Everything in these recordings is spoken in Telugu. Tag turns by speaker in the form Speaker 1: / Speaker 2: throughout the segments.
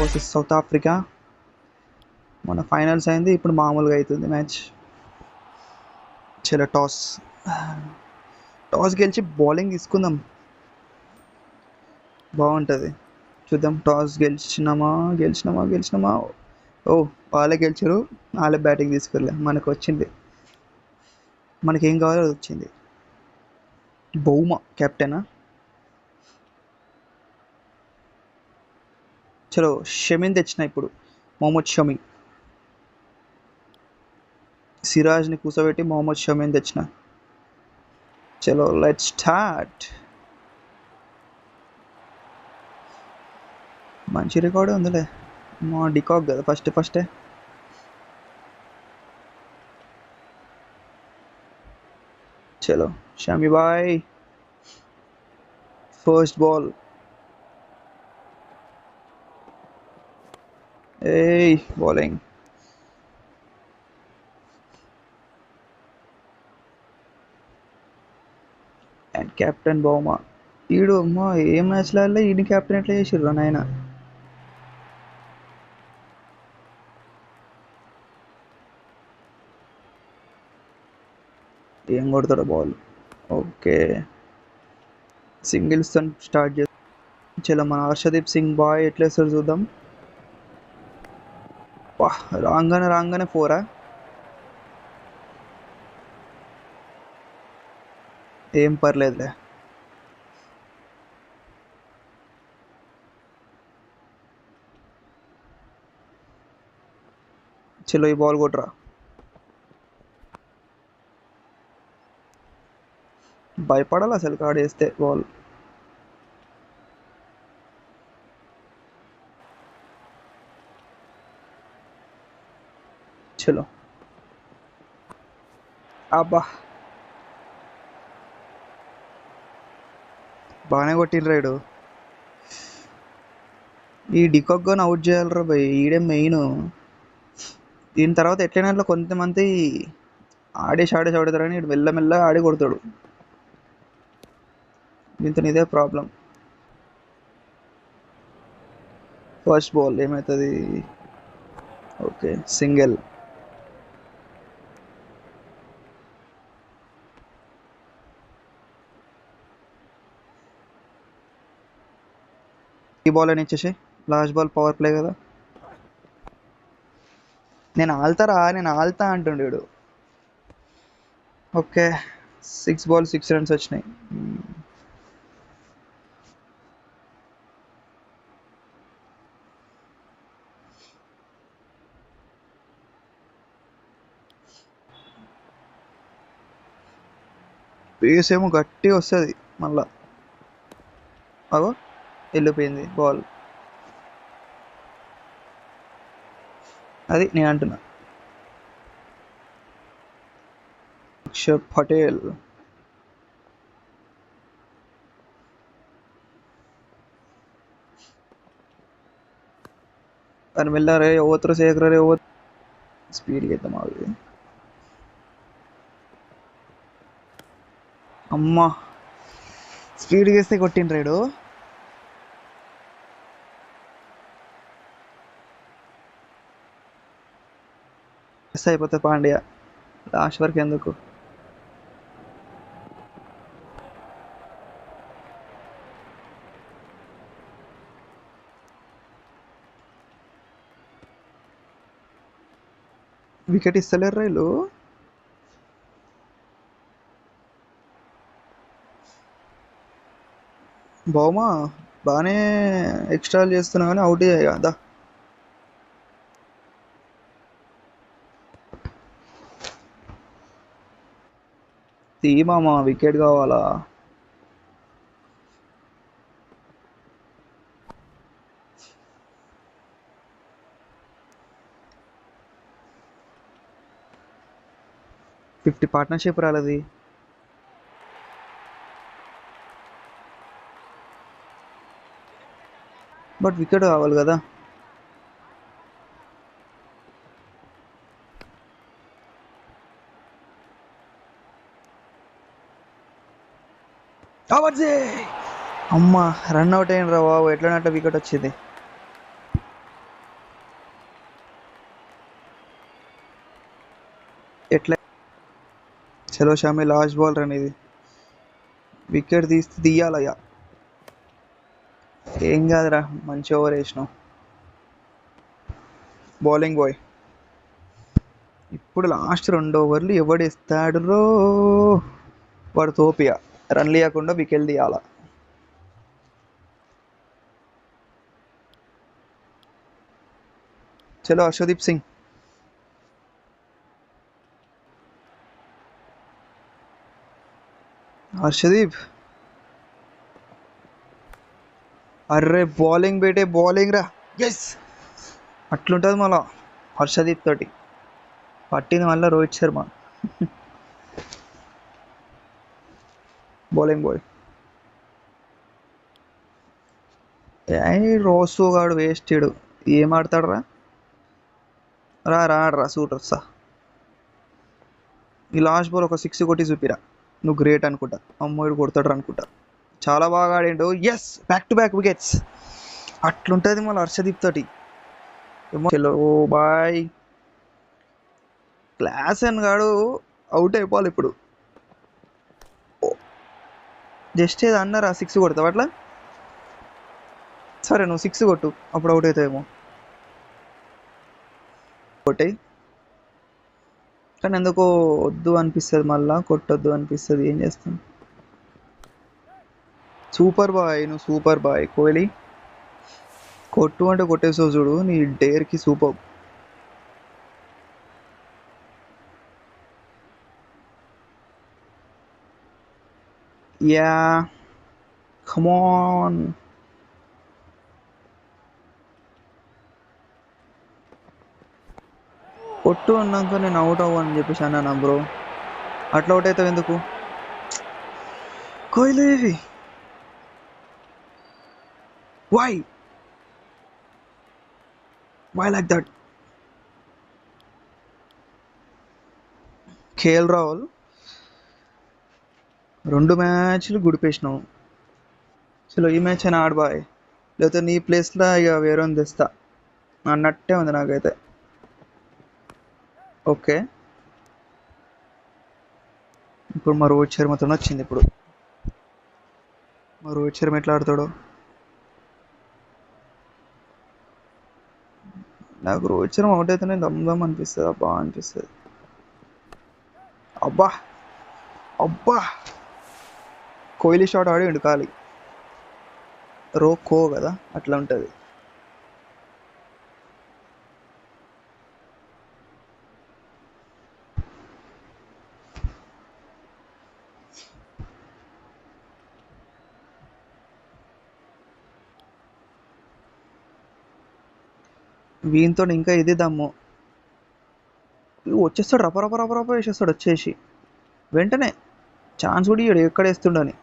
Speaker 1: Versus south Africa. మన ఫైనల్స్ అయింది, ఇప్పుడు మామూలుగా అవుతుంది మ్యాచ్. చలో టాస్ గెలిచి బౌలింగ్ తీసుకుందాం, బాగుంటుంది. చూద్దాం, టాస్ గెలిచినామా. ఓ, వాళ్ళే గెలిచారు, వాళ్ళే బ్యాటింగ్ తీసుకెళ్ళా. మనకు వచ్చింది, మనకేం కావాలో అది వచ్చింది. బౌమా కెప్టెనా? చలో షమీని తెచ్చిన, ఇప్పుడు మొహమ్మద్ షమీ. సిరాజ్ని కూర్చోబెట్టి మొహమ్మద్ షమీని తెచ్చిన. చలో లెట్స్ స్టార్ట్. మంచి రికార్డు ఉందిలే, మా డికాక్ కదా ఫస్టే. చలో షమీ బాయ్, ఫస్ట్ బాల్. ఏయ్ బౌలింగ్. And captain Bavuma. ఈడు అమ్మా ఏ మ్యాచ్లో ఈయన కెప్టెన్ ఎట్లా చేసిర్రు నాయన. ఏం కొడతాడు బాల్. ఓకే, సింగిల్స్తో స్టార్ట్ చేస్తాం. చలో మన హర్షదీప్ సింగ్ బాయ్ ఎట్లా వేస్తాడు చూద్దాం. రాగానే ఫోరా. ఏం పర్లేదులే. చలో ఈ బాల్ కొట్టరా. భయపడాలి అసలు కాడేస్తే బాల్. చలో అబ్బా, బాగానే కొట్టిండ్రాడు. ఈ డికాక్గా అవుట్ చేయాలరా భయ్, ఈడే మెయిన్. దీని తర్వాత ఎట్లైనా కొంతమంది ఆడేసి ఆడతారని ఇటు మెల్లమెల్ల ఆడి కొడతాడు. దీంతో ఇదే ప్రాబ్లం. ఫస్ట్ బాల్ ఏమవుతుంది. Okay, single. ఈ బాల్ అని ఇచ్చేసి, లాస్ట్ బాల్ పవర్ ప్లే కదా. నేను ఆల్తా అంటుండేడు. ఓకే, 6 బాల్ 6 రన్స్ వచ్చినాయి. పేస్ ఏమో గట్టిగా వస్తుంది మళ్ళా. అగో వెళ్ళిపోయింది బాల్. అది నేను అంటున్నా. అక్షర్ పటేల్. అని వెళ్ళారే ఓతరు సేకరే ఓ స్పీడ్గా ఇద్దాం అవి. అమ్మా, స్పీడ్గా వేస్తే కొట్టిండ్రాడు. మిస్ అయిపోతుంది పాండ్య, లాస్ట్ వరకు ఎందుకు. వికెట్ ఇస్తలేరు రైలు. బౌమా బాగానే ఎక్స్ట్రా చేస్తున్నా కానీ అవుట్ కదా. తీమామా వికెట్ కావాలా. ఫిఫ్టీ పార్ట్నర్షిప్ రాలేదు, బట్ వికెట్ కావాలి కదా. అమ్మా రన్ అవుట్ అయ్యిండ్రా బాబు, ఎట్లనట్ట వికెట్ వచ్చింది. ఎట్లా? చలో షామి, లాస్ట్ బాల్ రన్ ఇది. వికెట్ తీయాలయ్యా. ఏం కాదురా, మంచి ఓవర్ వేసినావు. Bowling bye. ఇప్పుడు లాస్ట్ 2 ఓవర్లు ఎవడేస్తాడు రో? వాడు తోపియా. రన్ లేకుండా వికెట్ తీయాల. చలో హర్షదీప్ సింగ్. హర్షదీప్, అర్రే బౌలింగ్ బేటే, బౌలింగ్ రా. ఎస్, అట్లుంటుంది మళ్ళా హర్షదీప్ తోటి. పట్టింది మళ్ళీ రోహిత్ శర్మ. Bowling boy. రోసు గాడు వేస్టెడ్. ఏం ఆడతాడు రా? రాడరా సూటర్ వస్తా. ఈ లాస్ట్ బాల్ ఒక 6 కొట్టి చూపిరా. నువ్వు గ్రేట్ అనుకుంటా. అమ్మోడు కొడతాడు అనుకుంటా. చాలా బాగా ఆడిండు. Yes, back to back wickets. అట్లుంటుంది మళ్ళీ హర్షదీప్ తోటి. చలో బాయ్. క్లాస్ అని గాడు అవుట్ అయిపోవాలి ఇప్పుడు. జస్ట్ ఏదో అన్నారా 6 కొడతావు అట్లా? సరే నువ్వు 6 కొట్టు, అప్పుడు అవుట్ అవుతావేమో. కొట్టాయి. కానీ ఎందుకో వద్దు అనిపిస్తుంది, మళ్ళా కొట్టొద్దు అనిపిస్తుంది. ఏం చేస్తాం? సూపర్ బాయ్, నువ్వు సూపర్ బాయ్. కోహ్లీ కొట్టు అంటే కొట్టేసావు చూడు. నీ డేర్కి సూపర్. యా, కమాన్. కొట్టు అన్నాక నేను అవుట్ అవ్వని చెప్పేసి అన్నాను బ్రో. అట్లా అవుట్ అవుతావు ఎందుకు? Kohli, why why like that? KL Rahul 2 మ్యాచ్లు గుడిపేసినావు. చలో ఈ మ్యాచ్ అయినా ఆడు బాయ్, లేకపోతే నీ ప్లేస్లో ఇక వేరే తెస్తా అన్నట్టే ఉంది నాకైతే. ఓకే, ఇప్పుడు మా రోహిత్ శర్మతో వచ్చింది. ఇప్పుడు మా రోహిత్ శర్మ ఎట్లా ఆడతాడో. నాకు రోహిత్ శర్మ అవుట్ అయితేనే దమ్ అనిపిస్తుంది, అబ్బా అనిపిస్తుంది. అబ్బా అబ్బా, కోహ్లీ షాట్ ఆడి ఖాళీ. కో కదా, అట్లా ఉంటుంది. వీనితో ఇంకా ఇది దమ్ము. వచ్చేస్తాడు, రప రప రప రప వేసేస్తాడు వచ్చేసి వెంటనే. ఛాన్స్ కూడా ఇయ్యాడు ఎక్కడ వేస్తుండని.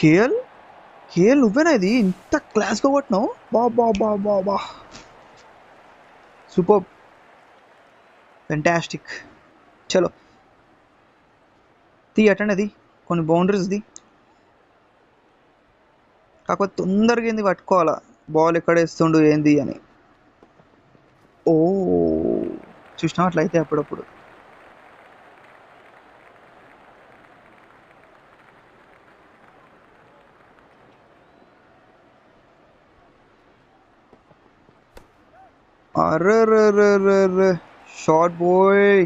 Speaker 1: కేఎల్, కేఎల్ నువ్వేనా ఇది ఇంత క్లాస్గా కొట్టినావు? బా బా బా బా బా, సూపర్, ఫెంటాస్టిక్. చలో అటెండ్ అది కొన్ని బౌండరీస్ ది. కాకపోతే తొందరగా ఏంది పట్టుకోవాలా, బాల్ ఎక్కడ వేస్తుండు ఏంది అని. ఓ, చూసినా అట్లయితే అప్పుడప్పుడు. Array short boy.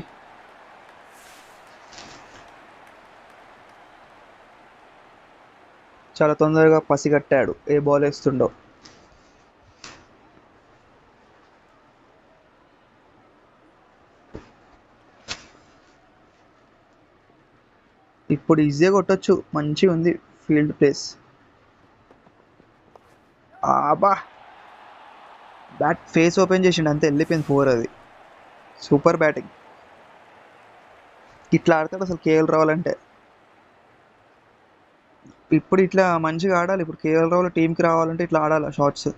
Speaker 1: చాలా తొందరగా పసిగట్టాడు ఏ బాల్ వేస్తుండో. ఇప్పుడు ఈజీగా కొట్టొచ్చు, మంచిగా ఉంది field place. Aba, bat face open చేసిండు అంతే, వెళ్ళిపోయింది 4. అది సూపర్ బ్యాటింగ్. ఇట్లా ఆడతాడు అసలు కేఎల్ రాహుల్ అంటే. ఇప్పుడు ఇట్లా మంచిగా ఆడాలి. ఇప్పుడు కేఎల్ రాహుల్ టీంకి రావాలంటే ఇట్లా ఆడాలి షార్ట్స్.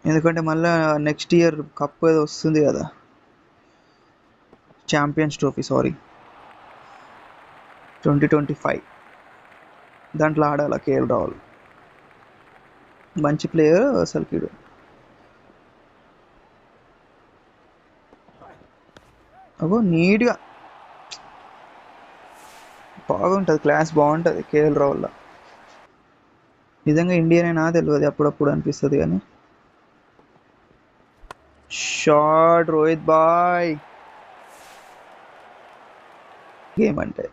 Speaker 1: ఎందుకంటే మళ్ళీ నెక్స్ట్ ఇయర్ కప్ ఏదో వస్తుంది కదా, ఛాంపియన్స్ ట్రోఫీ, సారీ 2025. దాంట్లో ఆడాలి కేఎల్ రాహుల్. మంచి ప్లేయర్ అసలుకి. అగో నీట్గా బాగుంటుంది, క్లాస్ బాగుంటుంది కేఎల్ రావుల్లో. నిజంగా ఇండియన్ అయినా తెలియదు, అప్పుడప్పుడు అనిపిస్తుంది కానీ. షార్ట్ రోహిత్ బాయ్, గేమ్ అంటే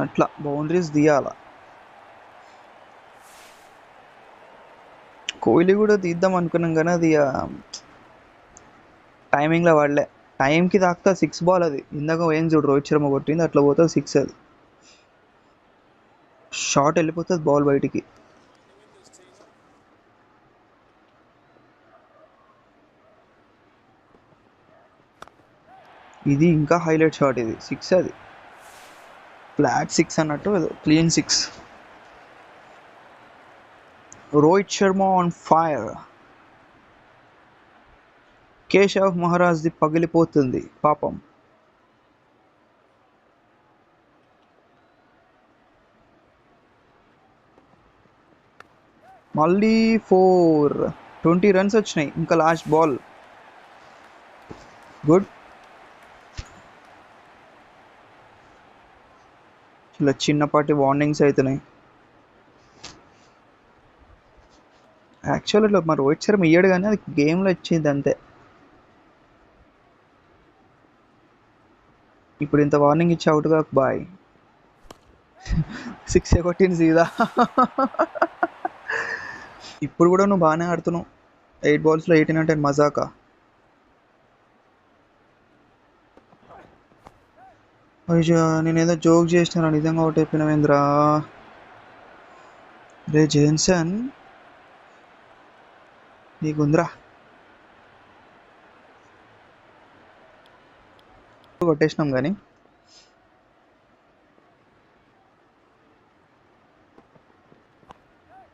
Speaker 1: అట్లా బౌండరీస్ తీయాల. కోహ్లీ కూడా తీద్దాం అనుకున్నాం కానీ అది టైమింగ్లో వాడలే. టైంకి తాకుతా 6 బాల్ అది. ఇందాక ఏం చూడు రోహిత్ శర్మ కొట్టింది అట్లా పోతుంది 6 అది. షార్ట్ వెళ్ళిపోతుంది బాల్ బయటికి. ఇది ఇంకా హైలైట్ షాట్, ఇది 6 అది. ఫ్లాట్ 6 అన్నట్టు, clean 6. Rohit Sharma on fire. Keshav మహారాజ్ది పగిలిపోతుంది పాపం. మళ్ళీ 4, 20 రన్స్ వచ్చినాయి, ఇంకా లాస్ట్ బాల్. గుడ్. ఇలా చిన్నపాటి వార్నింగ్స్ అవుతున్నాయి. యాక్చువల్ ఇట్లా మరి రోహిత్ శర్మ ఇయ్యాడు కానీ అది గేమ్లో ఇచ్చింది అంతే. ఇప్పుడు ఇంత వార్నింగ్ ఇచ్చి అవుట్గా బాయ్. 6 కొట్టింది సీదా. ఇప్పుడు కూడా నువ్వు బాగానే ఆడుతున్నావు. 8 balls 18 అంటే మజాకా. అయ్యా నేనేదో జోక్ చేసినా, నిజంగా అవుట్ అయిపోయినావేంద్రా. రే జేన్సన్ నీకుందిరా. కొట్టేసినాం కానీ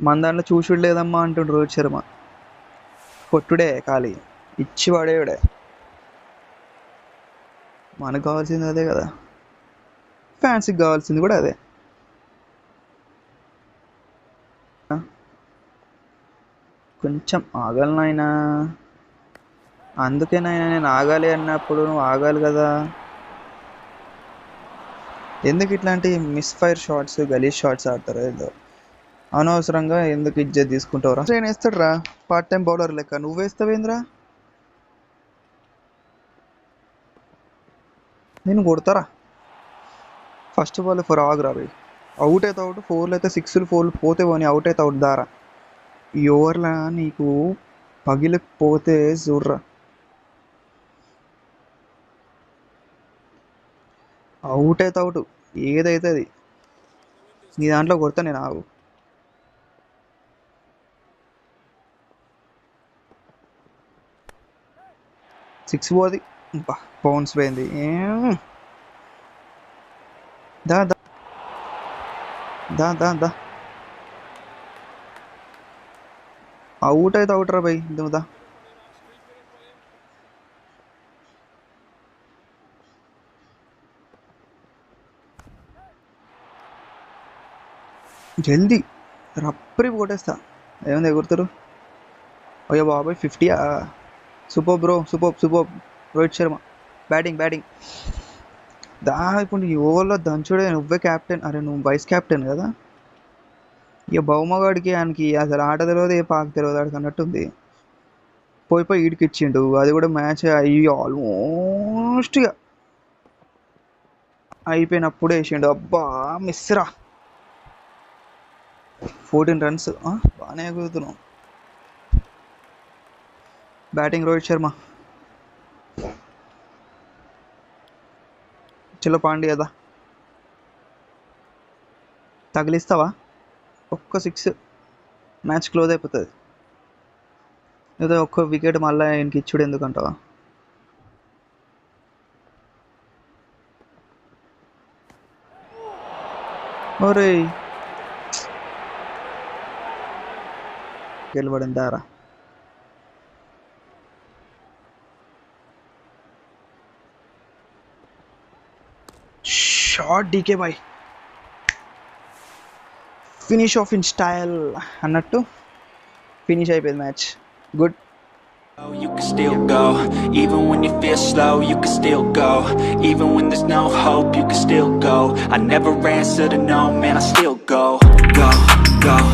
Speaker 1: మన దాంట్లో చూసుడు లేదమ్మా అంటుండు రోహిత్ శర్మ. కొట్టుడే ఖాళీ, ఇచ్చి పడేయుడే. మనకు కావాల్సింది అదే కదా, ఫ్యాన్స్కి కావాల్సింది కూడా అదే. కొంచెం ఆగాలనైనా, అందుకేనైనా నేను ఆగాలి అన్నప్పుడు నువ్వు ఆగాలి కదా. ఎందుకు ఇట్లాంటి మిస్ఫైర్ షాట్స్, గలీజ్ షాట్స్ ఆడతారు ఏదో అనవసరంగా. ఎందుకు ఇజ్జత్ తీసుకుంటావురా? నేను వేస్తాడు రా పార్ట్ టైం బౌలర్ లెక్క, నువ్వు వేస్తావేంద్రా? నేను కొడతారా ఫస్ట్ బాల్ 4 ఆగురా పోయి. అవుట్ అయితే అవుట్, 4 అయితే 6లు 4 పోతే పోనీ, అవుట్ అయితే అవుట్ దారా. ఈ ఓవర్లా నీకు పగిలిపోతే చూడరా. అవుట్ అయితే అవుట్, ఏదైతే అది. నీ దాంట్లో కొడతా నేను, ఆగు. 6 పోది, బౌన్స్ పోయింది. దా దా దా దా దా. అవుట్ అయితే అవుట్ రా భయ్, దా. జల్దీ రప్పరి కొట్టేస్తా. ఏముంది ఎగురుతారు. అయ్యో బాబాయ్ 50. Super bro, super super. Rohit Sharma batting batting. దా ఇప్పుడు ఈ ఓవర్లో దంచుడే. నువ్వే క్యాప్టెన్, అరే నువ్వు వైస్ క్యాప్టెన్ కదా. ఇక బహుమగాడికి ఆయనకి అసలు ఆట తెలియదు, ఏ పాక తెలియదు ఆడికి అన్నట్టుంది. పోయి పోయి ఈడికి ఇచ్చిండు, అది కూడా మ్యాచ్ అయ్యి ఆల్మోస్ట్ ఇక అయిపోయినప్పుడు వేసిండు. అబ్బా మిస్ రా. 14 runs, బాగానే ఎగురుతున్నావు. బ్యాటింగ్ రోహిత్ శర్మ. చలో పాండి కదా, తగిలిస్తావా? ఒక్క 6 మ్యాచ్ క్లోజ్ అయిపోతుంది. లేదా ఒక్క వికెట్ మళ్ళీ ఆయనకి ఇచ్చుడు ఎందుకంటావా? ఒరే గెలవడం దారా. Short DK boy, finish off in style అన్నట్టు. ఫినిష్ అయిపోయింది match. Good.
Speaker 2: You can still go, even when you feel slow, you can still go, even when there's no hope, you can still go, I never answer to no, man, I still go, go, go.